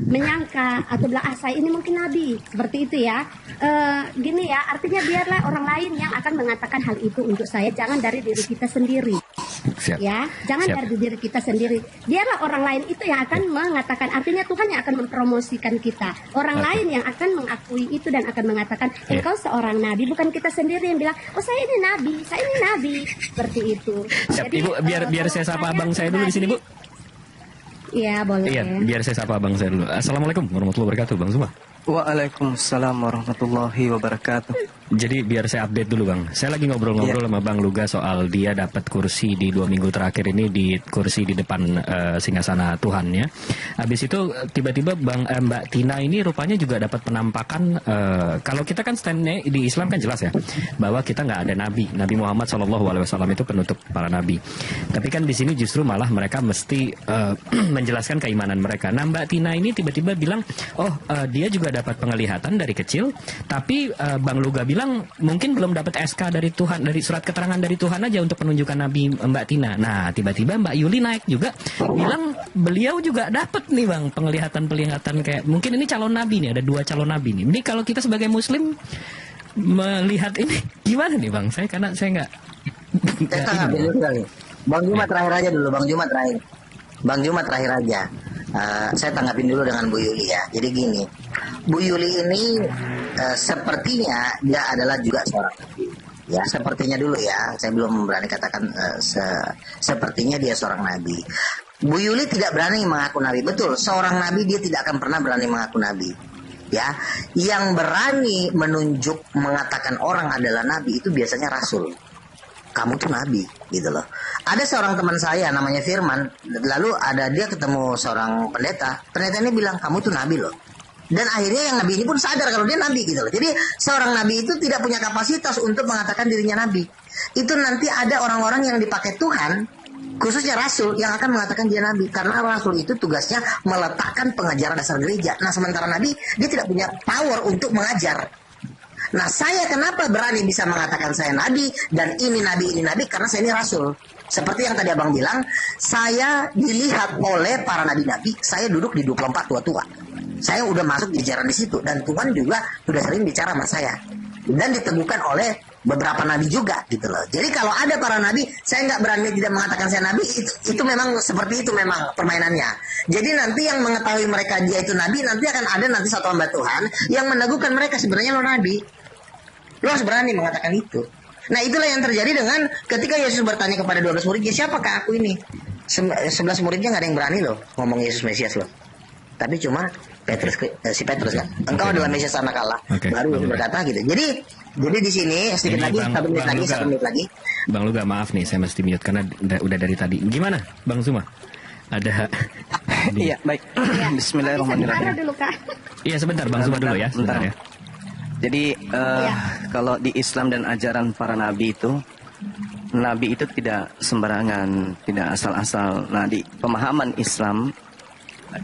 menyangka atau bilang saya ini mungkin nabi seperti itu ya. Gini ya, artinya biarlah orang lain yang akan mengatakan hal itu untuk saya, jangan dari diri kita sendiri. Siap. Ya, jangan Siap. dari diri kita sendiri. Biarlah orang lain itu yang akan mengatakan, artinya Tuhan yang akan mempromosikan kita. Orang lain yang akan mengakui itu dan akan mengatakan engkau seorang nabi, bukan kita sendiri yang bilang oh saya ini nabi, saya ini nabi, seperti itu. Siap. Jadi, Ibu, biar saya sapa abang saya dulu di sini, Bu. Iya, boleh. Iya, biar saya sapa abang saya dulu. Assalamualaikum warahmatullahi wabarakatuh, Bang Zuma. Waalaikumsalam warahmatullahi wabarakatuh. Jadi biar saya update dulu, Bang. Saya lagi ngobrol-ngobrol sama Bang Luga soal dia dapat kursi di 2 minggu terakhir ini, di kursi di depan singgasana Tuhan ya. Habis itu tiba-tiba Mbak Tina ini rupanya juga dapat penampakan. Kalau kita kan standnya di Islam kan jelas ya, bahwa kita nggak ada nabi. Nabi Muhammad SAW itu penutup para nabi. Tapi kan di sini justru malah mereka mesti menjelaskan keimanan mereka. Nah, Mbak Tina ini tiba-tiba bilang, dia juga dapat penglihatan dari kecil, tapi Bang Luga bilang mungkin belum dapat SK dari Tuhan, dari surat keterangan dari Tuhan aja untuk penunjukan Nabi Mbak Tina. Nah, tiba-tiba Mbak Yuli naik juga bilang beliau juga dapat nih Bang penglihatan kayak mungkin ini calon nabi nih, ada 2 calon nabi nih. Ini kalau kita sebagai muslim melihat ini gimana nih Bang? Karena saya nggak Bang Juma terakhir aja dulu, Bang Juma terakhir. Bang Juma terakhir aja. Saya tanggapin dulu dengan Bu Yuli ya. Jadi gini, Bu Yuli ini sepertinya dia adalah juga seorang nabi. Ya, sepertinya dulu ya. Saya belum berani katakan sepertinya dia seorang nabi. Bu Yuli tidak berani mengaku nabi. Betul, seorang nabi dia tidak akan pernah berani mengaku nabi. Ya, yang berani menunjuk mengatakan orang adalah nabi itu biasanya rasul. Kamu tuh nabi, gitu loh. Ada seorang teman saya namanya Firman, lalu dia ketemu seorang pendeta ini bilang kamu tuh nabi loh. Dan akhirnya yang nabi ini pun sadar kalau dia nabi gitu loh. Jadi seorang nabi itu tidak punya kapasitas untuk mengatakan dirinya nabi. Itu nanti ada orang-orang yang dipakai Tuhan, khususnya rasul yang akan mengatakan dia nabi. Karena rasul itu tugasnya meletakkan pengajaran dasar gereja. Nah, sementara nabi dia tidak punya power untuk mengajar. Nah, saya kenapa berani bisa mengatakan saya nabi dan ini nabi karena saya ini rasul. Seperti yang tadi Abang bilang, saya dilihat oleh para nabi-nabi, saya duduk di 24 tua-tua. Saya udah masuk jajaran di situ dan Tuhan juga sudah sering bicara sama saya. Dan diteguhkan oleh beberapa nabi juga gitu loh. Jadi kalau ada para nabi, saya nggak berani tidak mengatakan saya nabi, itu memang seperti itu memang permainannya. Jadi nanti yang mengetahui mereka dia itu nabi, nanti akan ada nanti satu hamba Tuhan yang meneguhkan mereka sebenarnya lo nabi. Lo harus berani mengatakan itu. Nah, itulah yang terjadi dengan ketika Yesus bertanya kepada 12 muridnya, siapakah aku ini? 11 muridnya nggak ada yang berani loh ngomong Yesus Mesias loh. Tapi cuma si Petrus kan, engkau adalah Mesias anak Allah. Baru berkata gitu. Jadi di sini sedikit lagi, 1 menit lagi. Bang Luga, maaf nih, saya mesti mute karena udah dari tadi. Gimana, Bang Zuma? Ada? Iya, baik. Bismillahirrahmanirrahim. Iya, sebentar, Bang Zuma dulu ya. Sebentar ya. Jadi kalau di Islam dan ajaran para nabi itu tidak sembarangan, tidak asal-asal. Nah, di pemahaman Islam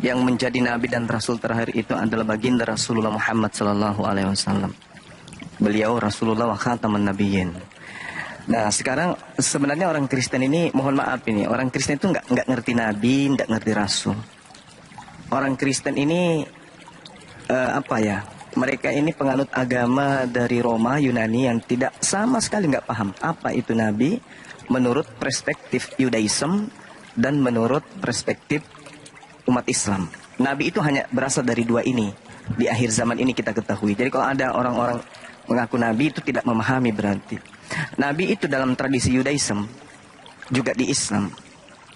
yang menjadi nabi dan rasul terakhir itu adalah baginda Rasulullah Muhammad SAW. Beliau Rasulullah wa khataman nabiyyin. Nah, sekarang sebenarnya orang Kristen ini, mohon maaf ini, orang Kristen itu nggak ngerti nabi, nggak ngerti rasul. Orang Kristen ini mereka ini penganut agama dari Roma, Yunani yang tidak sama sekali nggak paham apa itu nabi menurut perspektif Yudaism dan menurut perspektif umat Islam. Nabi itu hanya berasal dari 2 ini. Di akhir zaman ini kita ketahui. Jadi kalau ada orang-orang mengaku nabi itu tidak memahami berarti. Nabi itu dalam tradisi Yudaism juga di Islam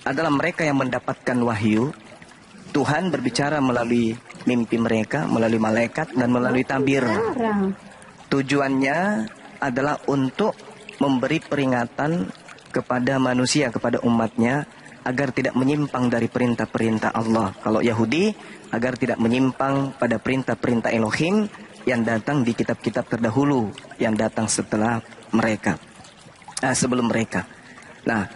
adalah mereka yang mendapatkan wahyu. Tuhan berbicara melalui mimpi mereka, melalui malaikat dan melalui tabir. Tujuannya adalah untuk memberi peringatan kepada manusia, kepada umatnya agar tidak menyimpang dari perintah-perintah Allah. Kalau Yahudi agar tidak menyimpang pada perintah-perintah Elohim yang datang di kitab-kitab terdahulu, yang datang setelah mereka, sebelum mereka. Nah,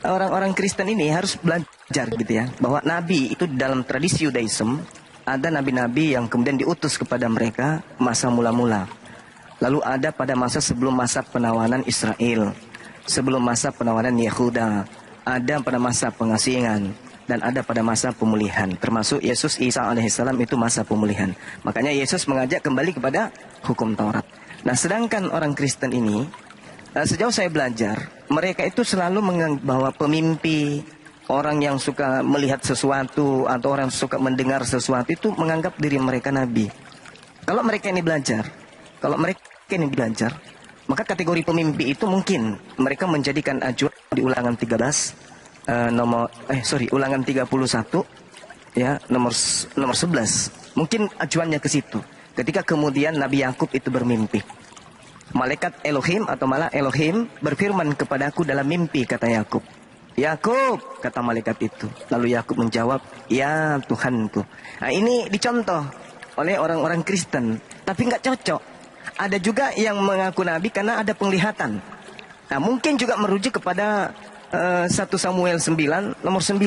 orang-orang Kristen ini harus belajar gitu ya, bahwa nabi itu dalam tradisi Yudaism ada nabi-nabi yang kemudian diutus kepada mereka masa mula-mula. Lalu ada pada masa sebelum masa penawanan Israel, sebelum masa penawanan Yehuda, ada pada masa pengasingan, dan ada pada masa pemulihan. Termasuk Yesus Isa alaihissalam itu masa pemulihan. Makanya Yesus mengajak kembali kepada hukum Taurat. Nah, sedangkan orang Kristen ini, sejauh saya belajar, mereka itu selalu membawa pemimpi, orang yang suka melihat sesuatu atau orang yang suka mendengar sesuatu itu menganggap diri mereka nabi. Kalau mereka ini belajar, maka kategori pemimpi itu mungkin mereka menjadikan acuan di ulangan 13 ulangan 31 ya, nomor 11. Mungkin acuannya ke situ. Ketika kemudian Nabi Yakub itu bermimpi. Malaikat Elohim atau malah Elohim berfirman kepadaku dalam mimpi, kata Yakub. Yakub, kata malaikat itu. Lalu Yakub menjawab, ya Tuhanku. Nah, ini dicontoh oleh orang-orang Kristen, tapi nggak cocok. Ada juga yang mengaku nabi karena ada penglihatan. Nah, mungkin juga merujuk kepada 1 Samuel 9 nomor 9.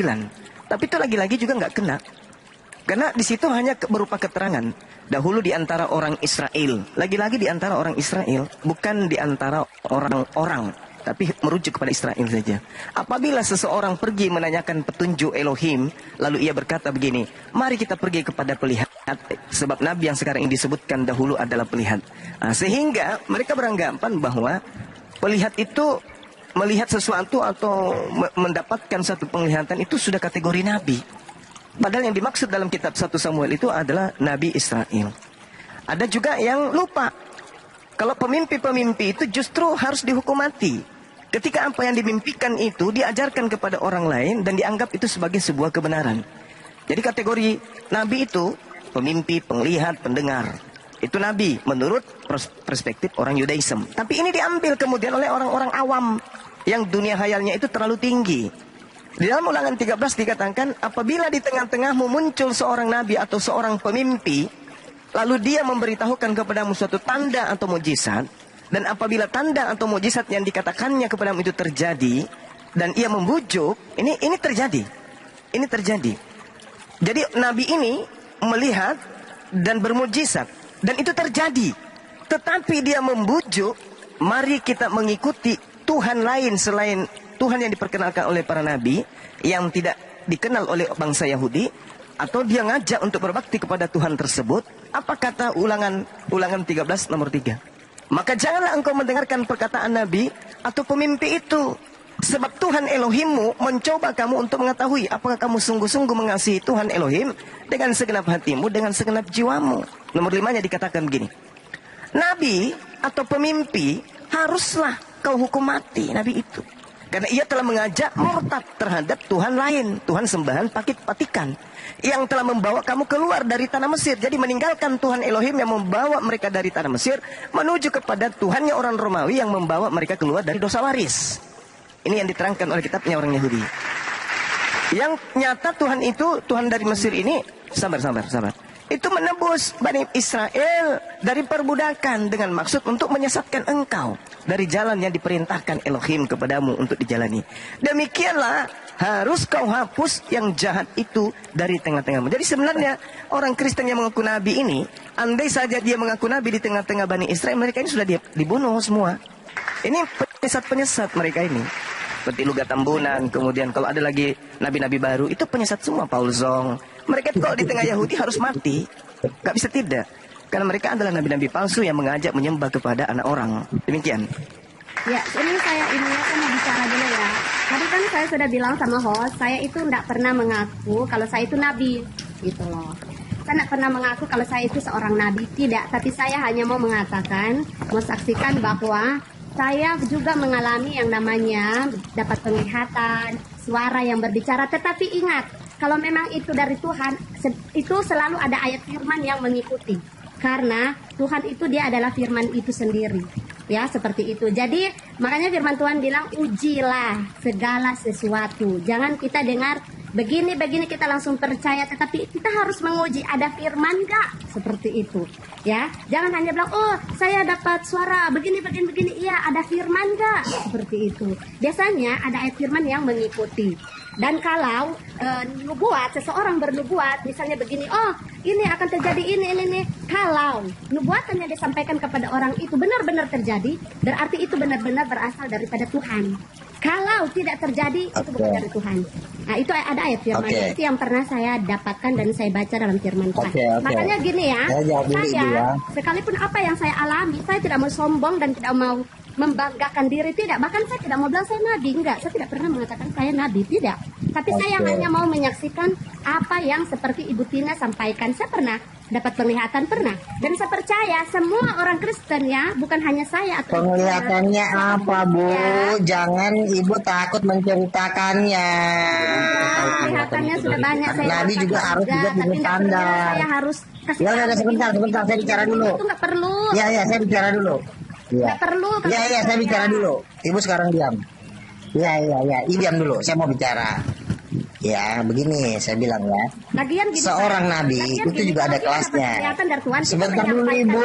Tapi itu lagi-lagi juga nggak kena. Karena di situ hanya berupa keterangan. Dahulu di antara orang Israel. Lagi-lagi di antara orang Israel. Bukan di antara orang-orang. Tapi merujuk kepada Israel saja. Apabila seseorang pergi menanyakan petunjuk Elohim. Lalu ia berkata begini. Mari kita pergi kepada pelihat. Sebab Nabi yang sekarang ini disebutkan dahulu adalah pelihat. Nah, sehingga mereka beranggapan bahwa pelihat itu melihat sesuatu atau mendapatkan satu penglihatan itu sudah kategori nabi. Padahal yang dimaksud dalam kitab 1 Samuel itu adalah Nabi Israel. Ada juga yang lupa. Kalau pemimpi-pemimpi itu justru harus dihukum mati. Ketika apa yang dimimpikan itu diajarkan kepada orang lain dan dianggap itu sebagai sebuah kebenaran. Jadi kategori nabi itu pemimpi, penglihat, pendengar. Itu nabi menurut perspektif orang Yudaism. Tapi ini diambil kemudian oleh orang-orang awam yang dunia hayalnya itu terlalu tinggi. Di dalam ulangan 13 dikatakan, apabila di tengah-tengahmu muncul seorang nabi atau seorang pemimpi, lalu dia memberitahukan kepadamu suatu tanda atau mukjizat, dan apabila tanda atau mukjizat yang dikatakannya kepadamu itu terjadi, dan ia membujuk, ini terjadi. Ini terjadi. Jadi nabi ini melihat dan bermukjizat, dan itu terjadi. Tetapi dia membujuk, mari kita mengikuti Tuhan lain selain Tuhan yang diperkenalkan oleh para nabi, yang tidak dikenal oleh bangsa Yahudi, atau dia ngajak untuk berbakti kepada Tuhan tersebut. Apa kata ulangan 13 nomor 3? Maka janganlah engkau mendengarkan perkataan nabi atau pemimpi itu. Sebab Tuhan Elohimmu mencoba kamu untuk mengetahui apakah kamu sungguh-sungguh mengasihi Tuhan Elohim dengan segenap hatimu, dengan segenap jiwamu. Nomor 5-nya dikatakan begini. Nabi atau pemimpi haruslah kau hukum mati, nabi itu. Karena ia telah mengajak murtad terhadap Tuhan lain, Tuhan sembahan pakit-patikan, yang telah membawa kamu keluar dari tanah Mesir. Jadi meninggalkan Tuhan Elohim yang membawa mereka dari tanah Mesir, menuju kepada Tuhannya orang Romawi yang membawa mereka keluar dari dosa waris. Ini yang diterangkan oleh kitabnya orang Yahudi. Yang nyata Tuhan itu, Tuhan dari Mesir ini, sabar. Itu menebus Bani Israel dari perbudakan dengan maksud untuk menyesatkan engkau dari jalan yang diperintahkan Elohim kepadamu untuk dijalani. Demikianlah harus kau hapus yang jahat itu dari tengah-tengahmu. Jadi sebenarnya orang Kristen yang mengaku nabi ini, andai saja dia mengaku nabi di tengah-tengah Bani Israel, mereka ini sudah dibunuh semua. Ini penyesat-penyesat mereka ini. Seperti Luga Tambunan, kemudian kalau ada lagi nabi-nabi baru, itu penyesat semua, Paul Zong. Mereka itu kalau di tengah Yahudi harus mati. Gak bisa tidak. Karena mereka adalah nabi-nabi palsu yang mengajak menyembah kepada anak orang. Demikian. Ya, ini saya mau bicara dulu ya. Tadi kan saya sudah bilang sama host, saya itu tidak pernah mengaku kalau saya itu nabi. Gitu loh. Saya tidak pernah mengaku kalau saya itu seorang nabi. Tidak, tapi saya hanya mau mengatakan, mau saksikan bahwa saya juga mengalami yang namanya dapat penglihatan, suara yang berbicara. Tetapi ingat, kalau memang itu dari Tuhan, itu selalu ada ayat firman yang mengikuti. Karena Tuhan itu dia adalah firman itu sendiri. Ya, seperti itu. Jadi, makanya firman Tuhan bilang, ujilah segala sesuatu. Jangan kita dengar begini kita langsung percaya, tetapi kita harus menguji ada firman gak? Seperti itu. Ya, jangan hanya bilang, oh saya dapat suara begini. Iya, ada firman gak? Seperti itu. Biasanya ada ayat firman yang mengikuti. Dan kalau nubuat, seseorang bernubuat, misalnya begini, oh ini akan terjadi ini. Kalau nubuatannya disampaikan kepada orang itu benar-benar terjadi, berarti itu benar-benar berasal daripada Tuhan. Kalau tidak terjadi itu bukan dari Tuhan. Nah, itu ada ayat firman. Itu yang pernah saya dapatkan dan saya baca dalam firman Tuhan. Makanya gini ya, saya sekalipun apa yang saya alami, saya tidak mau sombong dan tidak mau membanggakan diri, tidak. Bahkan saya tidak mau bilang saya nabi, enggak. Saya tidak pernah mengatakan saya nabi, tidak. Tapi saya hanya mau menyaksikan apa yang seperti Ibu Tina sampaikan. Saya pernah dapat penglihatan, pernah. Dan saya percaya semua orang Kristen ya, bukan hanya saya. Penglihatannya apa, Bu? Jangan Ibu takut menceritakannya. Penglihatannya sudah banyak saya. Nabi juga harus juga punya standar. Saya harus kasih. Ya udah, sebentar, saya bicara dulu. Itu nggak perlu. Ya, saya bicara dulu. Nggak perlu. Ya, saya bicara dulu. Ibu sekarang diam. Ya, Ibu diam dulu. Saya mau bicara. Ya, begini saya bilang ya. Lagian gini, seorang nabi itu juga ada kelasnya. Sebentar dulu Ibu.